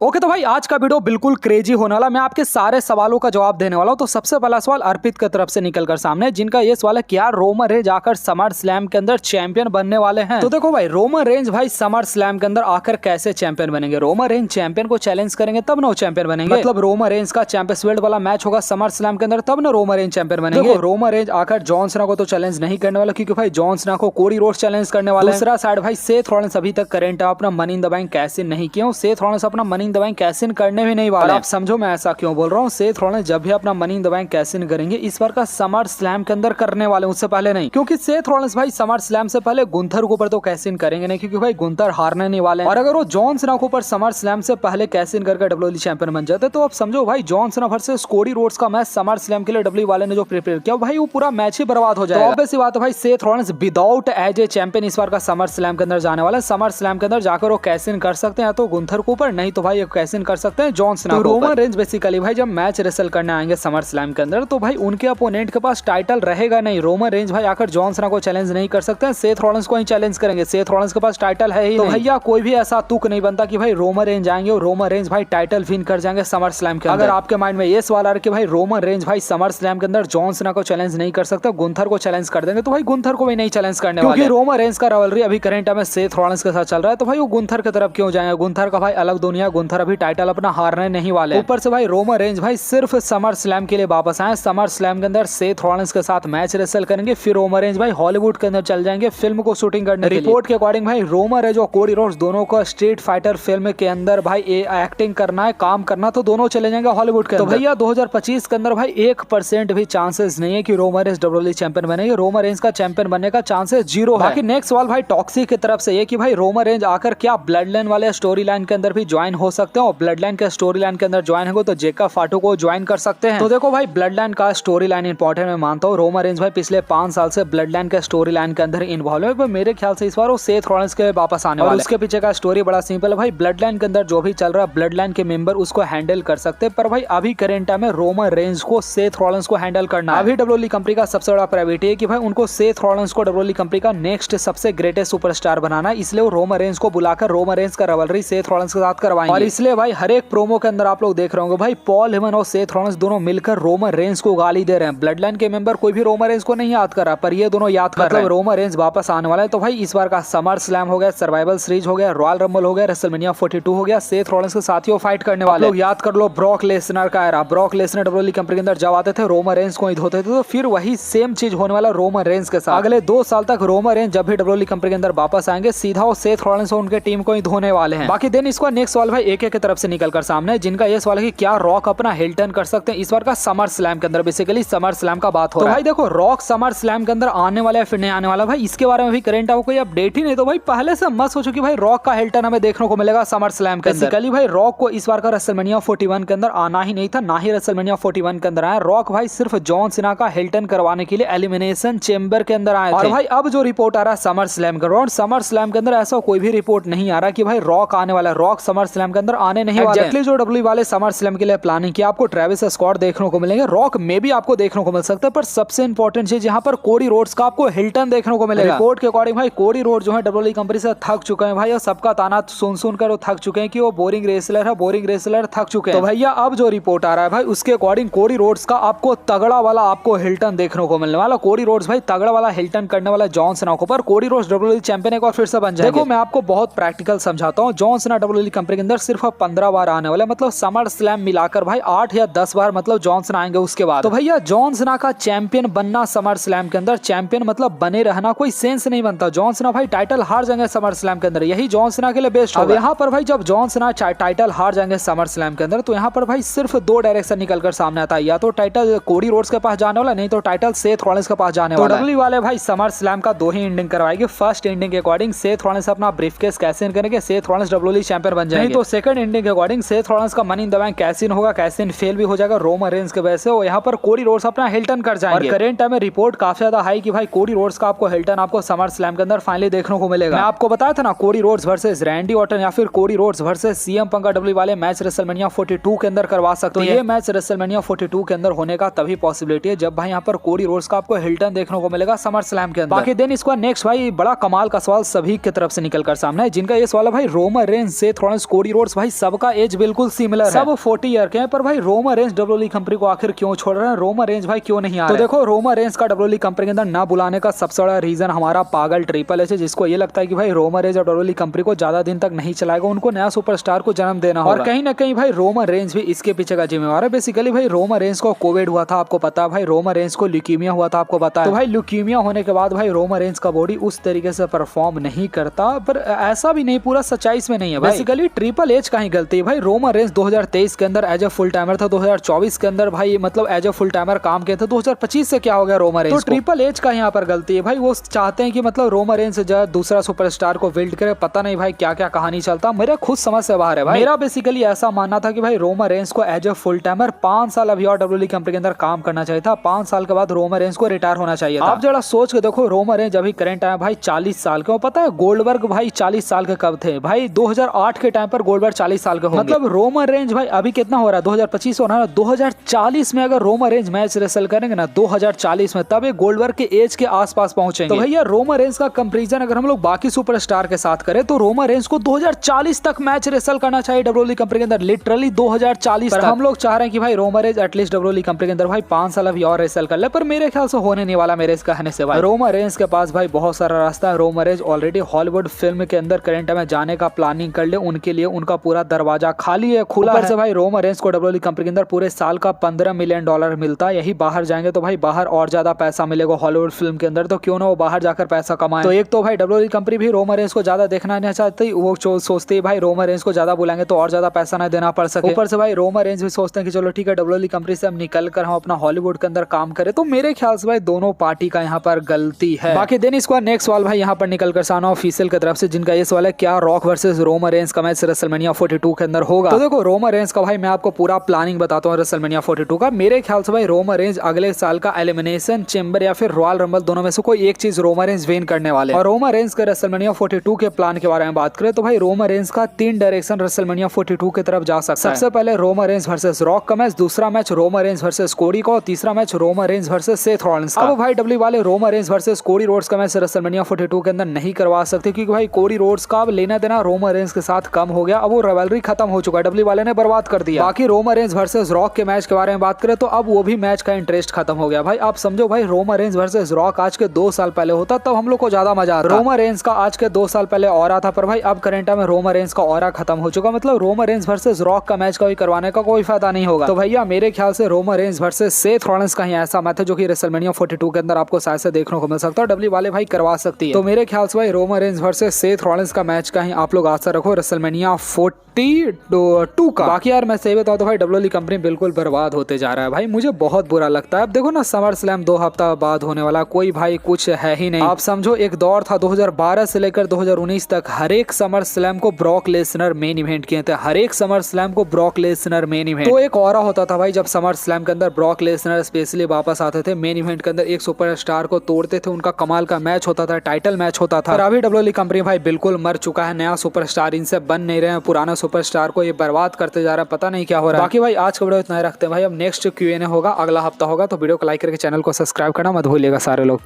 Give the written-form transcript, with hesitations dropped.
Okay तो भाई आज का वीडियो बिल्कुल क्रेजी होने वाला। मैं आपके सारे सवालों का जवाब देने वाला हूं। तो सबसे पहला सवाल अर्पित की तरफ से निकलकर सामने, जिनका ये सवाल है क्या रोमन रेंज आकर समर स्लैम के अंदर चैंपियन बनने वाले हैं। तो देखो भाई, रोमन रेंज भाई समर स्लैम के अंदर आकर कैसे चैंपियन बनेंगे। रोमन रेंज चैंपियन को चैलेंज करेंगे तब ना वो चैंपियन बनेंगे। मतलब रोमन रेंज का चैंपियंस वर्ल्ड वाला मैच होगा समर स्लैम के अंदर, तब ना रोमन रेंज चैंपियन बनेंगे। रोमन रेंज आकर जॉन सीना को तो चैलेंज नहीं करने वाला, क्योंकि भाई जॉन सीना को कोडी रोड्स चैलेंज करने वाला है। दूसरा साइड भाई सेथ रॉलिंस अभी तक करेंट अपना money in the bank cash in नहीं किया। सेथ रॉलिंस अपना money in the bank cash in करने भी नहीं वाला। आप समझो मैं ऐसा क्यों बोल रहा हूँ। सेथ रॉलिंस जब भी अपना money in the bank cash in करेंगे इस बार का समर स्लैम के अंदर करने वाले, उससे पहले नहीं। क्योंकि सेथ रॉलिंस भाई समर स्लैम से पहले गुंथर के ऊपर तो कैश इन करेंगे नहीं, क्योंकि भाई गुंथर हारने नहीं वाले। और अगर वो जॉन सीना के ऊपर समर स्लैम से पहले कैश इन करके डब्ल्यूडब्ल्यूई चैंपियन बन जाते तो आप समझो भाई John Cena versus Cody Rhodes का मैच समर स्लैम के लिए डब्ल्यूडब्ल्यूई वाले ने जो प्रिपेयर किया भाई वो पूरा मैच ही बर्बाद हो जाएगा। ऑब्वियस सी बात है भाई, Seth Rollins without as a champion इस बार का समर स्लैम के अंदर जाने वाला है। समर स्लैम के अंदर जाकर वो कैश इन कर सकते हैं तो गुंथर के ऊपर, नहीं तो भाई कैश इन कर सकते हैं John Cena. Roman Reigns basically भाई जब मैच रेसल करने आएंगे समर स्लैम के अंदर तो भाई उनके अपोनेंट के पास टाइटल रहेगा नहीं। रोमन रेंज भाई आकर जॉन सीना को चैलेंज नहीं कर सकते हैं, सेथ रॉलिंस को ही चैलेंज करेंगे। सेथ रॉलिंस के पास टाइटल है ही तो भैया कोई भी ऐसा तुक नहीं बनता कि भाई रोमन रेंज आएंगे और रोमन रेंज भाई टाइटल विन कर जाएंगे समर स्लैम के अंदर। अगर आपके माइंड में ये सवाल आ रहा है कि भाई रोमन रेंज भाई समर स्लैम के अंदर जॉन सीना को चैलेंज नहीं कर सकते, गुंथर को चैलेंज कर देंगे, तो भाई गुंथर को भी नहीं चैलेंज करने वाले, क्योंकि रोमन रेंज का राइवलरी अभी करंट में सेथ रॉलिंस के साथ चल रहा है। तो भाई वो गुंथर की तरफ क्यों जाएंगे। गुंथर का भाई अलग दुनिया, गुंथर अभी टाइटल अपना हारने नहीं वाले। ऊपर से भाई रोमन रेंज भाई सिर्फ समर स्लैम के लिए वापस आए। समर स्लैम के अंदर सेथ रॉलिंस के साथ मैच रेसल करेंगे, फिर रोमन रेंज भाई हॉलीवुड के अंदर चल जाएंगे फिल्म को शूटिंग करने। रिपोर्ट के अकॉर्डिंग भाई रोमन रेंज और कोडी रोड्स दोनों को स्ट्रीट फाइटर फिल्म के अंदर भाई एक्टिंग करना है, काम करना, तो दोनों चले जाएंगे हॉलीवुड के अंदर। तो भैया 2025 के अंदर भाई 1% भी चांसेस नहीं है कि रोमन रेंज डब्ल्यूडब्ल्यूई चैंपियन बनेंगे। रोमन रेंज का चैंपियन बनने का चांसेस 0 है। बाकी नेक्स्ट सवाल भाई टॉक्सी की तरफ से ये कि भाई रोमन रेंज आकर क्या ब्लड लाइन वाले स्टोरी लाइन के अंदर भी ज्वाइन हो सकते हैं, और ब्लड लाइन के स्टोरी लाइन के अंदर ज्वाइन होगा तो जेकब फाटू को ज्वाइन कर सकते हैं। तो देखो भाई ब्लड लाइन का स्टोरी लाइन इंपॉर्टेंट मैं मानता हूँ। रोमन रेंज भाई पिछले 5 साल से ब्लड लाइन के स्टोरी लाइन के अंदर इन्वॉल्व है, पर मेरे ख्याल से इस बार वो सेथ रॉलिंस के वापस आने वाले। उसके पीछे का स्टोरी बड़ा सिंपल है भाई, ब्लड लाइन के अंदर जो भी चल रहा है ब्लड लाइन के मेंबर उसको हैंडल कर सकते हैं, पर भाई अभी करेंट टाइम में रोमन रेंज को सेथ रॉलिंस को हैंडल करना है। अभी डब्ल्यूडब्ल्यूई कंपनी का सबसे बड़ा प्रायोरिटी है कि भाई उनको सेथ रॉलिंस को डब्ल्यूडब्ल्यूई कंपनी का नेक्स्ट सबसे ग्रेटेस्ट सुपरस्टार बनाना है, इसलिए वो रोमन रेंज को बुलाकर रोमन रेंज का राइवलरी सेथ रॉलिंस के साथ करवाएंगे। और इसलिए भाई हर एक प्रोमो के अंदर आप लोग देख रहे होंगे भाई पॉल हेमन और सेथ रॉलिंस दोनों मिलकर रोमन रेंज को गाली दे रहे हैं। ब्लड लाइन के मेंबर कोई भी रोमन रेंज को नहीं याद कर रहा, पर ये दोनों याद कर रहे हैं। रोमन रेंज वापस आने वाला है। तो भाई इस बार का समर स्लैम हो गया, सर्वाइवल सीरीज हो गया, रॉयल रंबल हो गया, रेसलमेनिया 42 हो गया, सेथ रॉलिंस के साथ ही वो फाइट करने वाले। लोग याद कर लो ब्रॉक लेसनर का era. Brock Lesnar WWE company के अंदर जब आते थे रोमन रेंज को ही धोते थे, तो फिर वही सेम चीज होने वाला रोमन रेंज के साथ। अगले 2 साल तक रोमन रेंज जब भी डब्ल्यूडब्ल्यूई कंपनी के अंदर वापस आएंगे सीधा वो सेथ रॉलिंस और उनके टीम को ही धोने वाले हैं। बाकी देन इसका नेक्स्ट सवाल भाई एक की तरफ से निकलकर सामने, जिनका ये सवाल है कि क्या रॉक अपना हिल्टन कर सकते हैं इस बार का समर स्लैम के अंदर। बेसिकली समर स्लैम का बात हो रहा है। तो भाई देखो रॉक समर स्लैम के अंदर आने वाला है फिर नहीं आने वाला, भाई इसके बारे में भी करंट आपको कोई अपडेट ही नहीं। तो भाई पहले से मस्त हो चुकी भाई रॉक का हिल्टन हमें देखने को मिलेगा समर स्लैम के अंदर। बेसिकली भाई रॉक को इस बार का रेसलमेनिया 41 के अंदर आना ही नहीं था, ना ही रेसलमेनिया 41 के अंदर आया। रॉक भाई सिर्फ जॉन सीना का हिल्टन करवाने के लिए एलिमिनेशन चेंबर के अंदर आए थे। और भाई अब जो रिपोर्ट आ रहा है समर स्लैम का, समर स्लैम के अंदर ऐसा कोई भी रिपोर्ट नहीं आ रहा कि भाई रॉक आने वाला है। रॉक समर स्लैम के अंदर आने नहीं वाले। एक्चुअली जो डब्ल्यूडब्ल्यूई वाले समर स्लैम के लिए प्लानिंग किया, आपको ट्रेविस स्कॉट देखने को मिलेंगे, रॉक में भी आपको देखने को मिल सकता है, पर सबसे इंपॉर्टेंट चीज यहाँ पर कोडी रोड्स का आपको हिल्टन देखने को मिलेगा। रिपोर्ट के अकॉर्डिंग भाई कोडी रोड जो है डब्ल्यूडब्ल्यूई कंपनी से थक चुके हैं भाई, और सबका ताना सुन कर वो थक चुके हैं कि वो बोरिंग रेसलर है, बोरिंग रेसलर, थक चुके हैं। तो भैया अब जो रिपोर्ट आ रहा है भाई उसके अकॉर्डिंग कोडी रोड्स का आपको तगड़ा वाला आपको हिल्टन देखने को मिलने वाला। कोडी रोड्स भाई तगड़ा वाला हिल्टन करने वाला जॉन सीना को, पर कोडी रोड्स डब्ल्यूडब्ल्यूई चैंपियन एक बार फिर से बन जाएंगे। देखो मैं आपको बहुत प्रैक्टिकल समझाता हूँ। जॉन सीना डब्ल्यूडब्ल्यूई कंपनी के अंदर सिर्फ 15 बार आने वाला, मतलब समर स्लैम मिलाकर भाई 8 या 10 बार मतलब जॉन सीना आएंगे उसके बाद। तो भैया जॉन सीना का चैंपियन बनना समर स्लैम के अंदर, चैंपियन मतलब बने रहना, कोई सेंस नहीं बनता। जॉन सीना भाई टाइटल हार जाएंगे समर स्लैम के अंदर, यही जॉन सीना के लिए बेस्ट होगा। यहाँ पर भाई जब जॉन सीना टाइटल हार जाएंगे समर स्लैम के अंदर, तो यहाँ पर भाई सिर्फ 2 डायरेक्शन निकलकर सामने आता है, या तो टाइटल कोडी रोड्स के पास जाने वाला, नहीं तो टाइटल सेथ रॉलिंस के पास जाने वाला। डब्ल्यूडब्ल्यूई वाले भाई समर स्लैम का 2 ही एंडिंग करवाएंगे। फर्स्ट एंडिंग के अकॉर्डिंग सेथ रॉलिंस अपना ब्रीफकेस कैश इन करेंगे, सेथ रॉलिंस डब्ल्यूडब्ल्यूई चैंपियन बन जाएंगे। तो सेकंड एंडिंग के अकॉर्डिंग सेथ रॉलिंस का money in the bank cash in होगा, कैश इन फेल भी हो जाएगा रोमन रेंज के वजह से, और यहाँ पर कोडी रोड्स अपना हिल्टन कर जाएंगे। और करंट टाइम में रिपोर्ट काफी ज्यादा हाई कि भाई कोडी रोड्स का आपको हिल्टन आपको समर स्लैम के अंदर फाइनली देखने को मिलेगा। मैं आपको बताया था ना Cody Rhodes versus Randy Orton या फिर Cody Rhodes versus CM Punk WWE वाले मैच रेसलमेनिया 42 के अंदर करवा सकते हैं। ये मैच रेसलमेनिया 42 के अंदर होने का तभी पॉसिबिलिटी है जब भाई यहाँ पर कोडी रोड्स का आपको हिल्टन देखने को मिलेगा समर स्लैम के अंदर। बाकी दिन इसका नेक्स्ट भाई बड़ा कमाल का सवाल सभी की तरफ से निकलकर सामने है, जिनका ये सवाल है भाई Roman Reigns Seth Rollins Cody Rhodes force भाई सबका एज बिल्कुल सिमिलर है, सब 40 ईयर के हैं। पर भाई रोमन रेंस डब्ल्यूडब्ल्यूई कंपनी को आखिर क्यों छोड़ रहे हैं, रोमन रेंस भाई क्यों नहीं आ रहे? तो देखो रोमन रेंस का डब्ल्यूडब्ल्यूई कंपनी के अंदर ना बुलाने का सबसे बड़ा रीजन हमारा पागल ट्रिपल एच है, जिसको ये लगता है कि भाई रोमन रेंस और डब्ल्यूडब्ल्यूई कंपनी को ज्यादा दिन तक नहीं चलाएगा, उनको नया सुपरस्टार को जन्म देना होगा। और कहीं ना कहीं भाई रोमन रेंस भी इसके पीछे का जिम्मेवार है। बेसिकली भाई रोमन रेंस को कोविड हुआ था, आपको पता है। भाई रोमन रेंस को ल्यूकीमिया हुआ था, आपको पता है। तो भाई ल्यूकीमिया होने के बाद भाई रोमन रेंस का बॉडी उस तरीके से परफॉर्म नहीं करता। पर ऐसा भी नहीं, पूरा सच्चाई में नहीं है। बेसिकली ट्रिपल एच का ही गलती है भाई। रोमन रेंस 2023 के अंदर एज ए फुल टाइमर था, 2024 के अंदर भाई मतलब एज ए फुल टाइमर काम किया था, 2025 से क्या हो गया रोमन रेंस? तो ट्रिपल एच का यहाँ पर गलती है भाई। वो चाहते हैं कि मतलब रोमन रेंस जो दूसरा सुपरस्टार को बिल्ड करे, पता नहीं भाई क्या क्या कहानी चलता, मेरे खुद समझ से बाहर है भाई। मेरा बेसिकली ऐसा मानना था कि भाई रोमन रेंस को एज ए फुल टाइमर 5 साल अभी और डब्ल्यूडब्ल्यूई कंपनी के अंदर काम करना चाहिए था। 5 साल के बाद रोमन रेंस को रिटायर होना चाहिए था। आप जरा सोच के देखो, रोमन रेंस अभी करंट टाइम भाई 40 साल के, पता है गोल्डबर्ग भाई 40 साल के कब थे भाई? 2008 के टाइम पर गोल्डबर्ग 40 साल के होंगे। मतलब रोमन रेंस भाई अभी कितना हो रहा है? 2025 हो रहा है। 2040 में अगर रोमन रेंस मैच रेसल करेंगे ना 2040 में, तब ये गोल्डबर्ग के एज के आसपास पहुंचेंगे। तो भैया रोमन रेंस का कंपैरिजन अगर हम लोग बाकी सुपरस्टार के साथ करें तो रोमन रेंस को 2040 तक मैच रेसल करना चाहिए डब्ल्यूडब्ल्यूई कंपनी के अंदर, लिटरली 2040 तक। हम लोग चाह रहे हैं कि भाई Roman Reigns at least WWE company के अंदर भाई 5 साल अभी और रेसल कर ले, पर मेरे ख्याल से होने नहीं वाला मेरे इस कहने से भाई। रोमन रेंस के पास भाई बहुत सारा रास्ता है। Roman Reigns already Hollywood film के अंदर करंट में जाने का प्लानिंग कर ले, उनके लिए उनका पूरा दरवाजा खाली है, खुला है। से भाई रोमन रेंस को डब्ल्यूडब्ल्यूई कंपनी के अंदर पूरे साल का $15 मिलियन मिलता है। यही बाहर जाएंगे तो भाई बाहर और ज्यादा पैसा मिलेगा हॉलीवुड फिल्म के अंदर, तो क्यों ना वो बाहर जाकर पैसा कमाए। तो एक तो भाई डब्ल्यूडब्ल्यूई कंपनी भी रोमन रेंस को ज्यादा देखना नहीं चाहती, वो सोचती है भाई रोमन रेंस को ज्यादा बुलाएंगे तो और ज्यादा पैसा ना देना पड़ सके। ऊपर से भाई रोमन रेंस भी सोचते हैं कि चलो ठीक है डब्ल्यूडब्ल्यूई कंपनी से हम निकल कर हम अपना हॉलीवुड के अंदर काम करें। तो मेरे ख्याल से भाई दोनों पार्टी का यहाँ पर गलती है। बाकी देन इसके बाद नेक्स्ट सवाल भाई यहाँ पर निकल कर साना ऑफिशियल की तरफ से, जिनका ये सवाल है क्या रॉक वर्सेस रोमन रेंस का मैच रेसलमेनिया 42 के अंदर होगा? तो देखो रोमन रेंस का भाई मैं आपको पूरा प्लानिंग बताता हूँ रेसलमेनिया 42 का। मेरे ख्याल से भाई रोमन रेंस अगले साल का एलिमिनेशन चेंबर या फिर रॉयल रंबल, दोनों में से कोई एक चीज रोमन रेंस विन करने वाले। और रोमन रेंस के रेसलमेनिया 42 के प्लान के बारे में बात करें तो भाई रोमन रेंस का 3 डायरेक्शन रेसलमेनिया 42 की तरफ जा सकता है। सबसे पहले रोमन रेंस वर्सेस रॉक का मैच, दूसरा मैच रोमन रेंस वर्सेस कोडी का, और तीसरा match Roman Reigns versus Seth Rollins का। अब भाई डब्ल्यू वाले Roman Reigns versus Cody Rhodes का मैच रेसलमेनिया 42 के अंदर नहीं करवा सकते, क्योंकि भाई कोडी रोड्स का अब लेना देना रोमन रेंस के साथ कम हो गया। अब वो रिवलरी खत्म हो चुका है, डब्ल्यू वाले ने बर्बाद कर दिया। बाकी रोमन रेंस वर्सेस रॉक के मैच के बारे में बात करें तो अब वो भी मैच का इंटरेस्ट खत्म हो गया भाई। आप समझो भाई रोमन रेंस वर्सेस रॉक आज के 2 साल पहले होता तब हम लोग को ज्यादा मजा आता। रोमन रेंस का आज के 2 साल पहले ऑरा था, पर भाई अब करंट में रोमन रेंस का ऑरा खत्म हो चुका। मतलब रोमन रेंस वर्सेस रॉक का मैच कभी करवाने का कोई फायदा नहीं होगा। तो भैया मेरे ख्याल से Roman Reigns versus Seth Rollins का ही ऐसा मैच है जो कि रेसलमेनिया 42 के अंदर आपको शायद से देखने को मिल सकता है, डब्ल्यू वाले भाई करवा सकती है। तो मेरे ख्याल से भाई Roman Reigns versus Seth Rollins का मैच का ही आप लोग आशा रखो रेसलमेनिया 42 का। बाकी यार मैं सही बताऊं तो भाई डब्ल्यूडब्ल्यूई कंपनी बिल्कुल बर्बाद होते जा रहा है भाई, मुझे बहुत बुरा लगता है। अब देखो ना समर स्लैम 2 हफ्ता बाद होने वाला, कोई भाई कुछ है ही नहीं। आप समझो एक दौर था 2012 से लेकर 2019 तक, हर एक समर स्लैम को ब्रॉक लेसनर मेन इवेंट किए थे, हर एक समर स्लैम को ब्रॉक लेसनर मेन इवेंट। तो एक ऑरा होता था भाई जब समर स्लैम के अंदर ब्रॉक लेसनर स्पेशली वापस आते थे मेन इवेंट के अंदर, एक सुपरस्टार को तोड़ते थे, उनका कमाल का मैच होता था, टाइटल मैच होता था। अभी डब्ल्यूडब्ल्यूई कंपनी भाई बिल्कुल मर चुका है, नया सुपरस्टार इनसे बन नहीं रहे हैं, पुराना सुपरस्टार को ये बर्बाद करते जा रहा है, पता नहीं क्या हो रहा है। बाकी भाई आज का वीडियो इतना ही रखते हैं भाई, अब नेक्स्ट Q&A होगा, अगला हफ्ता होगा, तो वीडियो को लाइक करके चैनल को सब्सक्राइब करना मत भूलिएगा सारे लोग।